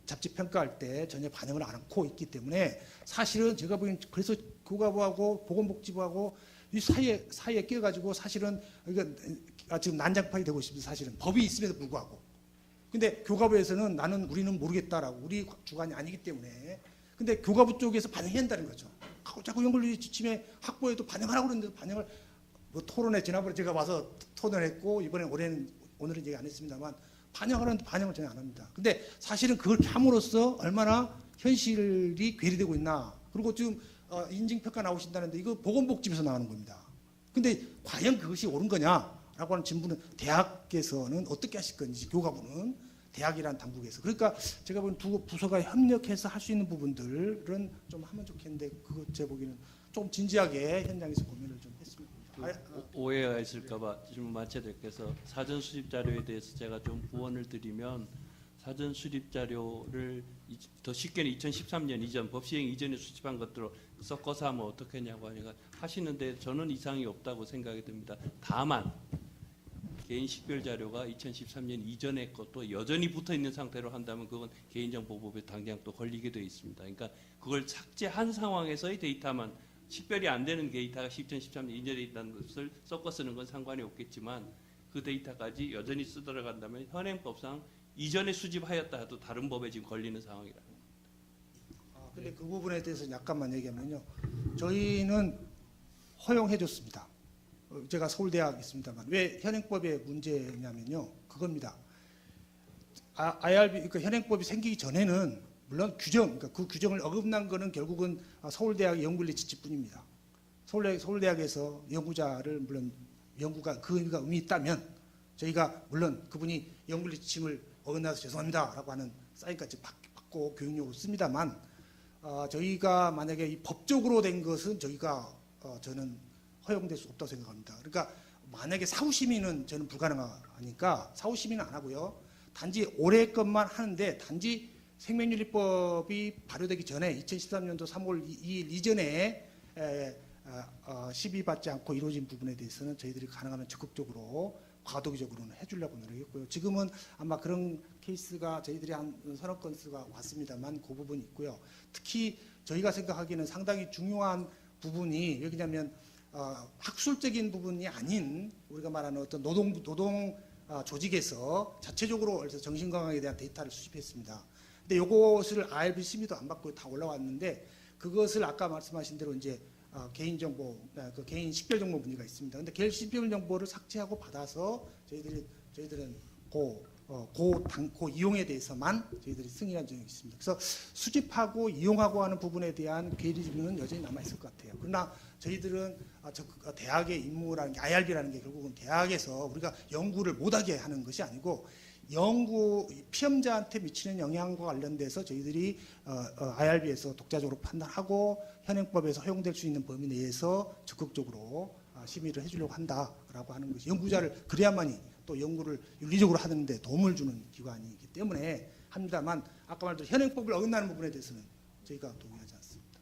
잡지 평가할 때 전혀 반영을 안 하고 있기 때문에 사실은 제가 보기엔 그래서 교과부하고 보건복지부하고 이 사이에 끼어가지고 사실은 이거 지금 난장판이 되고 있습니다. 사실은 법이 있음에도 불구하고. 근데 교과부에서는 우리는 모르겠다라고 우리 주관이 아니기 때문에 근데 교과부 쪽에서 반영해야 한다는 거죠. 자꾸 연구윤리 지침에 학부에도 반영하라고 그러는데 반영을 뭐 토론회 지난번에 제가 와서 토론했고 이번에 오늘은 얘기 안 했습니다만 반영하라는데 반영을 전혀 안 합니다. 근데 사실은 그걸 함으로써 얼마나 현실이 괴리되고 있나. 그리고 지금 인증평가 나오신다는데 이거 보건복지부에서 나오는 겁니다. 근데 과연 그것이 옳은 거냐? 라고 하는 질문은 대학에서는 어떻게 하실 건지 교과부는 대학이란 당국에서 그러니까 제가 보기엔 두 부서가 협력해서 할 수 있는 부분들은 좀 하면 좋겠는데 그거 제 보기에는 좀 진지하게 현장에서 고민을 좀 했으면 합니다. 오해가 있을까봐 질문 마쳐야 될게서 사전 수집 자료에 대해서 제가 좀 부원을 드리면 사전 수집 자료를 더 쉽게는 2013년 이전 법 시행 이전에 수집한 것들로 섞어서 하면 어떻게 하냐고 하니까 하시는데 저는 이상이 없다고 생각이 듭니다. 다만 개인 식별 자료가 2013년 이전의 것도 여전히 붙어 있는 상태로 한다면 그건 개인정보법에 당장 또 걸리게 되어 있습니다. 그러니까 그걸 삭제한 상황에서의 데이터만 식별이 안 되는 데이터가 2013년 이전에 있다는 것을 섞어 쓰는 건 상관이 없겠지만 그 데이터까지 여전히 쓰들어간다면 현행법상 이전에 수집하였다 해도 다른 법에 지금 걸리는 상황이라는 겁니다. 근데 근데 그 부분에 대해서 약간만 얘기하면요. 저희는 허용해줬습니다. 제가 서울대학 있습니다만 왜 현행법의 문제냐면요. 그겁니다. IRB 그러니까 현행법이 생기기 전에는 물론 그러니까 그 규정을 어긋난 거는 결국은 서울대학 연구원리 지침뿐입니다. 서울대학에서 연구자를 물론 연구가 그 의미 있다면 저희가 물론 그분이 연구원리 지침을 어긋나서 죄송합니다라고 하는 사인까지 받고 교육용으로 씁니다만 저희가 만약에 이 법적으로 된 것은 저는 허용될 수 없다고 생각합니다. 그러니까 만약에 사후심의는 저는 불가능하니까 사후심의는 안 하고요. 단지 올해 것만 하는데 단지 생명윤리법이 발효되기 전에 2013년도 3월 2일 이전에 시비받지 않고 이루어진 부분에 대해서는 저희들이 가능하면 적극적으로 과도기적으로는 해주려고 노력했고요. 지금은 아마 그런 케이스가 저희들이 한 서너 건수가 왔습니다만 그 부분이 있고요. 특히 저희가 생각하기에는 상당히 중요한 부분이 왜냐하면 학술적인 부분이 아닌 우리가 말하는 어떤 노동 조직에서 자체적으로 그래서 정신건강에 대한 데이터를 수집했습니다. 근데 요것을 IRB 심의도 안 받고 다 올라왔는데 그것을 아까 말씀하신 대로 이제 개인 정보, 그 개인 식별 정보 문제가 있습니다. 근데 개인 식별 정보를 삭제하고 받아서 저희들은 그 이용에 대해서만 저희들이 승인한 적이 있습니다. 그래서 수집하고 이용하고 하는 부분에 대한 괴리는 여전히 남아 있을 것 같아요. 그러나 저희들은 대학의 임무라는 게 IRB라는 게 결국은 대학에서 우리가 연구를 못하게 하는 것이 아니고 연구 피험자한테 미치는 영향과 관련돼서 저희들이 IRB에서 독자적으로 판단하고 현행법에서 허용될 수 있는 범위 내에서 적극적으로 심의를 해주려고 한다라고 하는 것이 연구자를 그래야만이 또 연구를 윤리적으로 하는데 도움을 주는 기관이기 때문에 합니다만 아까 말대로 현행법을 어긋나는 부분에 대해서는 저희가 동의하지 않습니다.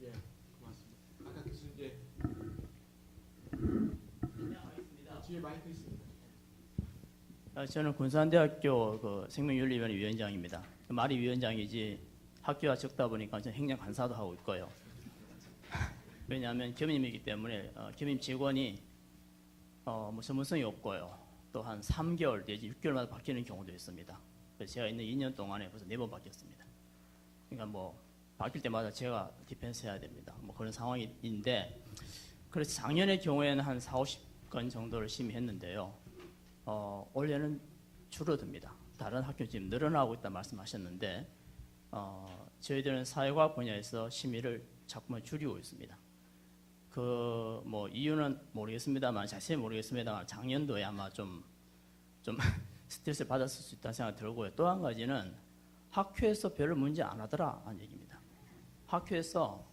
예, 고맙습니다. 아까 교수님 이제 뒤에 마이크 있습니다. 저는 군산대학교 그 생명윤리위원회 위원장입니다. 말이 위원장이지 학교가 적다 보니까 저는 행정간사도 하고 있고요. 왜냐하면 겸임이기 때문에 겸임 직원이 뭐 전문성이 없고요. 또 한 3개월 내지 6개월마다 바뀌는 경우도 있습니다. 그래서 제가 있는 2년 동안에 벌써 4번 바뀌었습니다. 그러니까 뭐 바뀔 때마다 제가 디펜스 해야 됩니다. 뭐 그런 상황인데 그래서 작년의 경우에는 한 40-50건 정도를 심의했는데요. 올해는 줄어듭니다. 다른 학교 지금 늘어나고 있다 말씀하셨는데 저희들은 사회과학 분야에서 심의를 자꾸만 줄이고 있습니다. 그 뭐 이유는 모르겠습니다만 자세히 모르겠습니다만 작년도에 아마 좀 스트레스를 받았을 수 있다는 생각이 들고요. 또 한 가지는 학교에서 별로 문제 안 하더라 하는 얘기입니다. 학교에서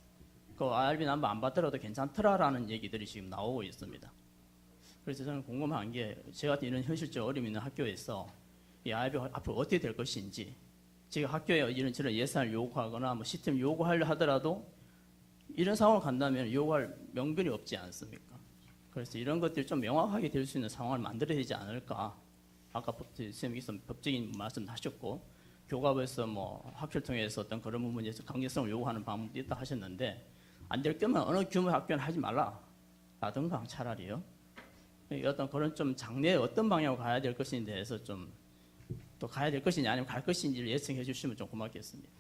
그 IRB 넘버 안 받더라도 괜찮더라라는 얘기들이 지금 나오고 있습니다. 그래서 저는 궁금한 게 제가 이런 현실적 어려움이 있는 학교에서 이 IRB 앞으로 어떻게 될 것인지 지금 학교에 이런저런 예산을 요구하거나 뭐 시스템 요구하려 하더라도 이런 상황을 간다면 요구할 명분이 없지 않습니까? 그래서 이런 것들이 좀 명확하게 될 수 있는 상황을 만들어야 되지 않을까. 아까 선생님께서 법적인 말씀도 하셨고 교과부에서 뭐 학교를 통해서 어떤 그런 부분에서 강제성을 요구하는 방법도 있다 하셨는데 안 될 거면 어느 규모의 학교는 하지 말라라든가 차라리요. 어떤 그런 좀 장래에 어떤 방향으로 가야 될 것인지에 대해서 좀 또 가야 될 것이냐 아니면 갈 것인지를 예측해 주시면 좀 고맙겠습니다.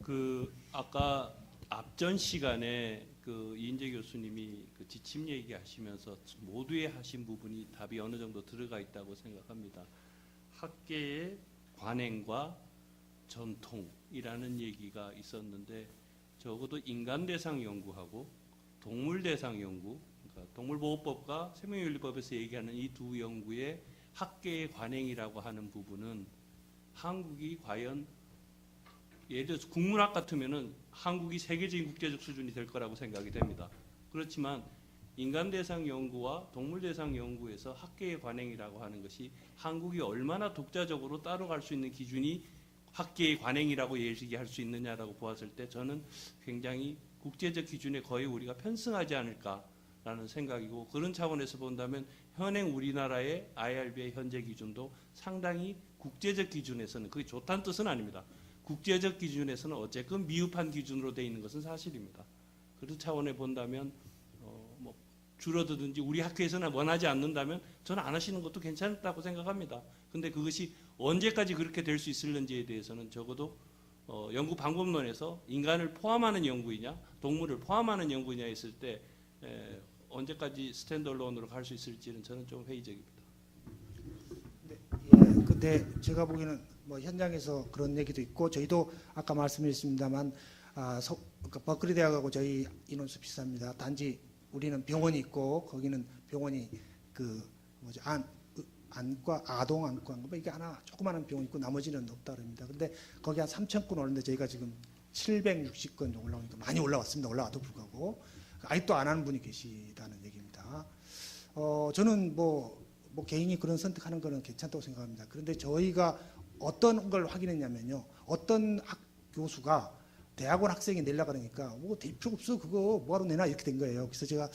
그 아까 앞전 시간에 그 이인재 교수님이 그 지침 얘기하시면서 모두에 하신 부분이 답이 어느 정도 들어가 있다고 생각합니다. 학계의 관행과 전통이라는 얘기가 있었는데 적어도 인간 대상 연구하고 동물 대상 연구, 그러니까 동물보호법과 생명윤리법에서 얘기하는 이 두 연구의 학계의 관행이라고 하는 부분은 한국이 과연 예를 들어서 국문학 같으면은 한국이 세계적인 국제적 수준이 될 거라고 생각이 됩니다. 그렇지만 인간 대상 연구와 동물 대상 연구에서 학계의 관행이라고 하는 것이 한국이 얼마나 독자적으로 따라갈 수 있는 기준이 학계의 관행이라고 얘기할 수 있느냐라고 보았을 때 저는 굉장히 국제적 기준에 거의 우리가 편승하지 않을까라는 생각이고 그런 차원에서 본다면 현행 우리나라의 IRB의 현재 기준도 상당히 국제적 기준에서는 그게 좋다는 뜻은 아닙니다. 국제적 기준에서는 어쨌건 미흡한 기준으로 되어 있는 것은 사실입니다. 그런 차원에 본다면 뭐 줄어들든지 우리 학교에서는 원하지 않는다면 저는 안 하시는 것도 괜찮다고 생각합니다. 근데 그것이 언제까지 그렇게 될 수 있을는지에 대해서는 적어도 연구 방법론에서 인간을 포함하는 연구이냐 동물을 포함하는 연구냐 했을 때 언제까지 스탠드얼론으로 갈 수 있을지는 저는 좀 회의적입니다. 예, 근데 제가 보기에는 뭐 현장에서 그런 얘기도 있고 저희도 아까 말씀드렸습니다만 그러니까 버클리 대학하고 저희 인원수 비슷합니다. 단지 우리는 병원이 있고 거기는 병원이 그 뭐죠 안과 아동 안과인가 뭐 이게 하나 조그마한 병원 있고 나머지는 없다 그럽니다. 근데 거기 한 3,000건 오는데 저희가 지금 760건 정도 올라오니까 많이 올라왔습니다. 올라와도 불구하고 아직도 안 하는 분이 계시다는 얘기입니다. 저는 뭐 개인이 그런 선택하는 거는 괜찮다고 생각합니다. 그런데 저희가 어떤 걸 확인했냐면요. 어떤 교수가 대학원 학생이 내려고 그러니까 뭐 될 필요 없어 그거 뭐하러 내나 이렇게 된 거예요. 그래서 제가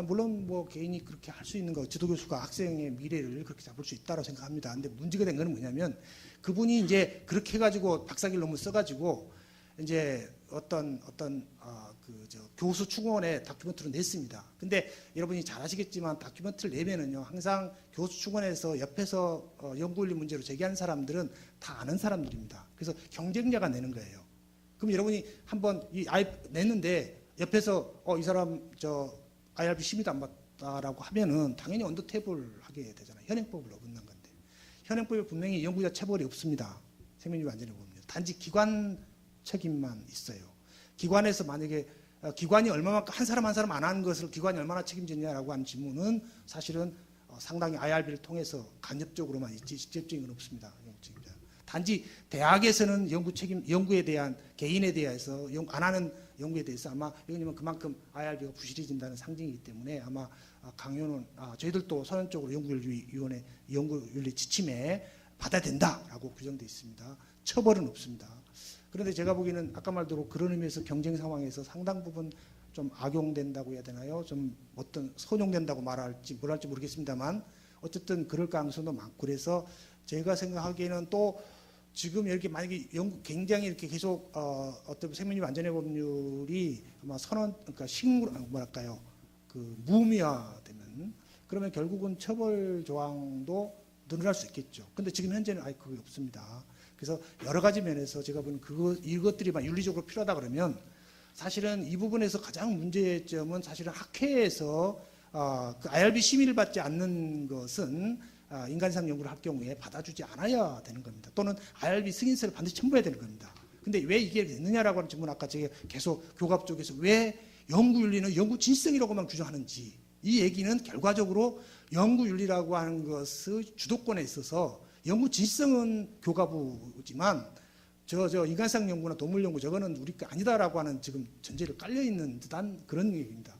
물론 뭐 개인이 그렇게 할 수 있는 거 지도교수가 학생의 미래를 그렇게 잡을 수 있다고 생각합니다. 근데 문제가 된 거는 뭐냐면 그분이 이제 그렇게 해가지고 박사학위 논문 써가지고 이제 어떤 교수 충원에 다큐멘터리를 냈습니다. 근데 여러분이 잘 아시겠지만 다큐멘터리를 내면은요 항상 교수 충원에서 옆에서 연구윤리 문제로 제기한 사람들은 다 아는 사람들입니다. 그래서 경쟁자가 내는 거예요. 그럼 여러분이 한번 냈는데 옆에서 이 사람 IRB 심의도 안 받다라고 하면은 당연히 언더테이블 하게 되잖아요. 현행법을 어긋난 건데 현행법에 분명히 연구자 처벌이 없습니다. 생명유지 안전에 보면 단지 기관 책임만 있어요. 기관에서 만약에 기관이 얼마만큼 한 사람 안 하는 것을 기관이 얼마나 책임지냐라고 하는 질문은 사실은 상당히 IRB를 통해서 간접적으로만 있지 직접적인 건 없습니다. 단지 대학에서는 연구에 대한 개인에 대해서 안 하는 연구에 대해서 아마 이거는 그만큼 IRB가 부실해진다는 상징이기 때문에 아마 강요는 저희들도 선언적으로 연구윤리위원회 연구윤리 지침에 받아야 된다라고 규정되어 있습니다. 처벌은 없습니다. 그런데 제가 보기에는 아까 말대로 그런 의미에서 경쟁 상황에서 상당 부분 좀 악용된다고 해야 되나요? 좀 어떤 선용된다고 말할지 뭐랄지 모르겠습니다만 어쨌든 그럴 가능성도 많고 그래서 제가 생각하기에는 또 지금 이렇게 만약에 굉장히 이렇게 계속 어떤 생명유지 안전의 법률이 아마 그러니까 뭐랄까요 무의미화되면 그러면 결국은 처벌 조항도 늘어날 수 있겠죠. 근데 지금 현재는 아예 그게 없습니다. 그래서 여러 가지 면에서 제가 보는 이것들이 윤리적으로 필요하다 그러면 사실은 이 부분에서 가장 문제점은 사실은 학회에서 그 IRB 심의를 받지 않는 것은 인간상 연구를 할 경우에 받아주지 않아야 되는 겁니다. 또는 IRB 승인서를 반드시 첨부해야 되는 겁니다. 근데 왜 이게 됐느냐라고 하는 질문 아까 제가 계속 교갑 쪽에서 왜 연구윤리는 연구 진성이라고만 규정하는지 이 얘기는 결과적으로 연구윤리라고 하는 것의 주도권에 있어서 연구 진성은 교과부지만 저 인간상 연구나 동물 연구 저거는 우리 거 아니다라고 하는 지금 전제를 깔려 있는 듯한 그런 얘기입니다.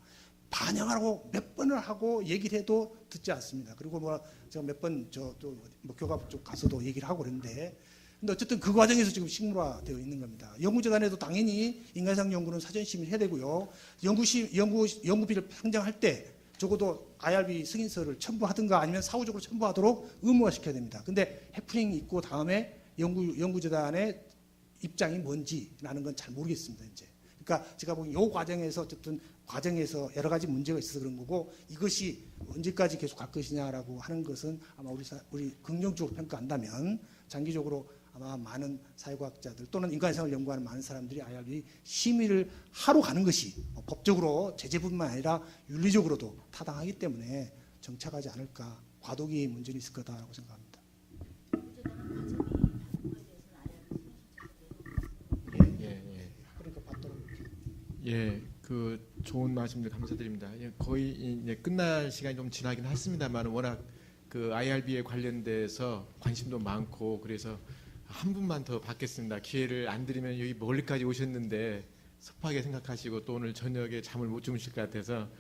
반영하라고 몇 번을 하고 얘기를 해도 듣지 않습니다. 그리고 제가 몇 번 교과부 쪽 가서도 얘기를 하고 그랬는데 근데 어쨌든 그 과정에서 지금 식물화되어 있는 겁니다. 연구재단에도 당연히 인간상 연구는 사전 심의를 해야 되고요. 연구비를 상정할 때 적어도 IRB 승인서를 첨부하든가 아니면 사후적으로 첨부하도록 의무화시켜야 됩니다. 근데 해프닝이 있고 다음에 연구재단의 입장이 뭔지라는 건 잘 모르겠습니다. 이제. 그러니까 제가 보기엔 이 과정에서 어쨌든 과정에서 여러 가지 문제가 있어서 그런 거고 이것이 언제까지 계속 갈 것이냐라고 하는 것은 아마 우리 긍정적으로 평가한다면 장기적으로 아마 많은 사회과학자들 또는 인간상을 연구하는 많은 사람들이 IRB 심의를 하러 가는 것이 법적으로 제재뿐만 아니라 윤리적으로도 타당하기 때문에 정착하지 않을까 과도기의 문제는 있을 거다라고 생각합니다. 예, 그 좋은 말씀들 감사드립니다. 예, 거의 이제 끝날 시간이 좀 지나긴 했습니다만 워낙 그 IRB에 관련돼서 관심도 많고 그래서 한 분만 더 받겠습니다. 기회를 안 드리면 여기 멀리까지 오셨는데 섭하게 생각하시고 또 오늘 저녁에 잠을 못 주무실 것 같아서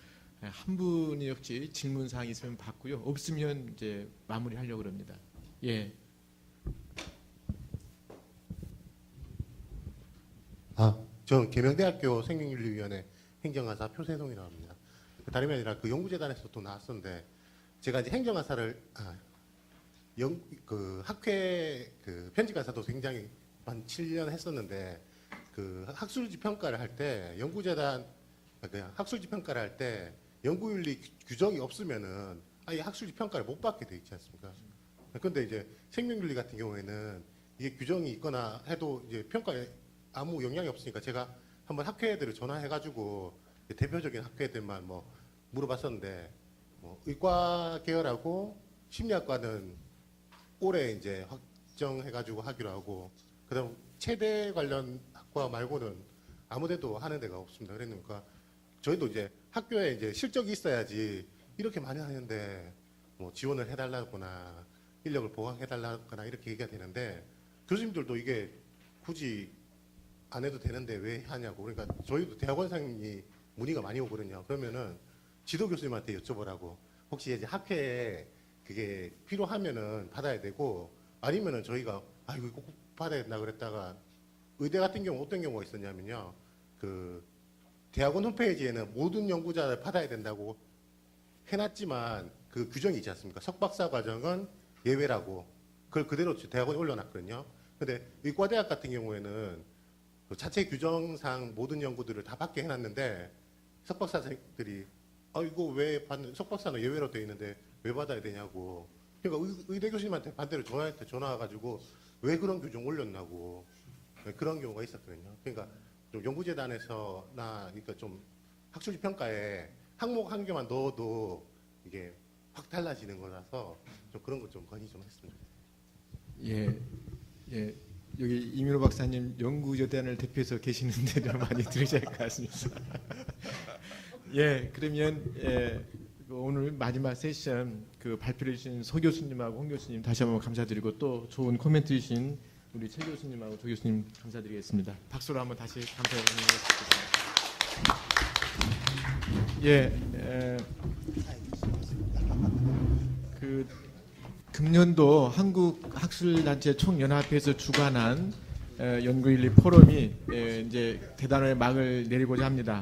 한 분이 혹시 질문 사항 있으면 받고요. 없으면 이제 마무리하려고 합니다. 예. 저는 계명대학교 생명윤리위원회 행정간사 표세동이라고 합니다. 다름이 아니라 그 연구재단에서 또 나왔었는데 제가 이제 행정간사를 학회 편집간사도 굉장히 한 7년 했었는데 그 학술지 평가를 할 때 연구재단 학술지 평가를 할 때 연구윤리 규정이 없으면은 아예 학술지 평가를 못 받게 돼 있지 않습니까? 그런데 이제 생명윤리 같은 경우에는 이게 규정이 있거나 해도 이제 평가에 아무 영향이 없으니까 제가 한번 학회들을 전화해가지고 대표적인 학회들만 뭐 물어봤었는데 뭐 의과 계열하고 심리학과는 올해 이제 확정해가지고 하기로 하고 그다음 체대 관련 학과 말고는 아무데도 하는 데가 없습니다. 그러니까 저희도 이제 학교에 이제 실적이 있어야지 이렇게 많이 하는데 뭐 지원을 해달라거나 인력을 보강해달라거나 이렇게 얘기가 되는데 교수님들도 이게 굳이 안 해도 되는데 왜 하냐고. 그러니까 저희도 대학원생이 문의가 많이 오거든요. 그러면은 지도 교수님한테 여쭤보라고. 혹시 이제 학회에 그게 필요하면은 받아야 되고 아니면은 저희가 아 이거 꼭 받아야 된다 그랬다가 의대 같은 경우 어떤 경우가 있었냐면요. 그 대학원 홈페이지에는 모든 연구자를 받아야 된다고 해놨지만 그 규정이 있지 않습니까? 석박사 과정은 예외라고 그걸 그대로 대학원에 올려놨거든요. 근데 의과대학 같은 경우에는 그 자체 규정상 모든 연구들을 다 받게 해놨는데 석박사들이 아 이거 왜 받는 석박사는 예외로 돼 있는데 왜 받아야 되냐고. 그러니까 의대 교수님한테 반대로 전화 와가지고 왜 그런 규정 올렸냐고 그런 경우가 있었거든요. 그러니까 좀 연구재단에서나 그러니까 좀 학술지 평가에 항목 한 개만 넣어도 이게 확 달라지는 거라서 좀 그런 것 좀 건의 좀 했습니다. 예, 예. 여기 이민호 박사님 연구재단을 대표해서 계시는데 좀 많이 들으셔야 할 것 같습니다. 예, 그러면 오늘 마지막 세션 그 발표해 주신 서 교수님하고 홍 교수님 다시 한번 감사드리고 또 좋은 코멘트 주신 우리 최 교수님하고 조 교수님 감사드리겠습니다. 박수로 한번 다시 감사드리겠습니다. 예, 그 금년도 한국학술단체 총연합회에서 주관한 연구윤리 포럼이 이제 대단원의 막을 내리고자 합니다.